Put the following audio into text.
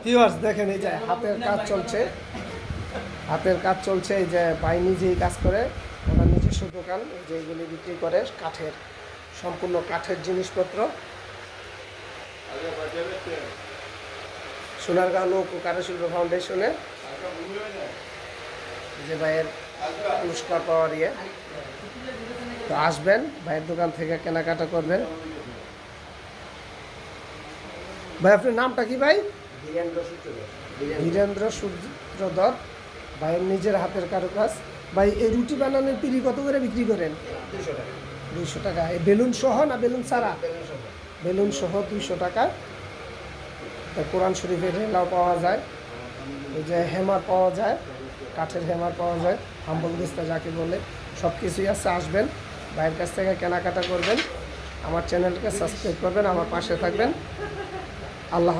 Viewers দেখেন এই যে হাতের কাজ চলছে এই যে ভাই নিজেই কাজ করে, ওনার নিজস্ব দোকান, এই যে এগুলি বিক্রি করে সম্পূর্ণ কাঠের জিনিসপত্র। সোনারগাঁও নৌক কারুশিল্প ফাউন্ডেশনে যে ভাইয়ের পুরস্কার পাওয়ার তো আসবেন, ভাইয়ের দোকান থেকে কেনাকাটা করবেন। ভাই আপনার নামটা কি ভাই? ধীরেন্দ্র সূত্রধর। ভাইয়ের নিজের হাতের কারুকাজ। ভাই এই রুটি বানানোর পিড়ি কত করে বিক্রি করেন? 200 টাকা। এই বেলুন সহ না বেলুন ছাড়া? বেলুন সহ 200 টাকা। কোরআন শরীফের হেলাও পাওয়া যায়, ওই যে হেমার পাওয়া যায়, কাঠের হেমার পাওয়া যায়, হাম্বল দিস্তা যাকে বলে, সব কিছুই আছে। আসবেন, ভাইয়ের কাছ থেকে কেনাকাটা করবেন, আমার চ্যানেলকে সাবস্ক্রাইব করবেন, আমার পাশে থাকবেন। আল্লাহ।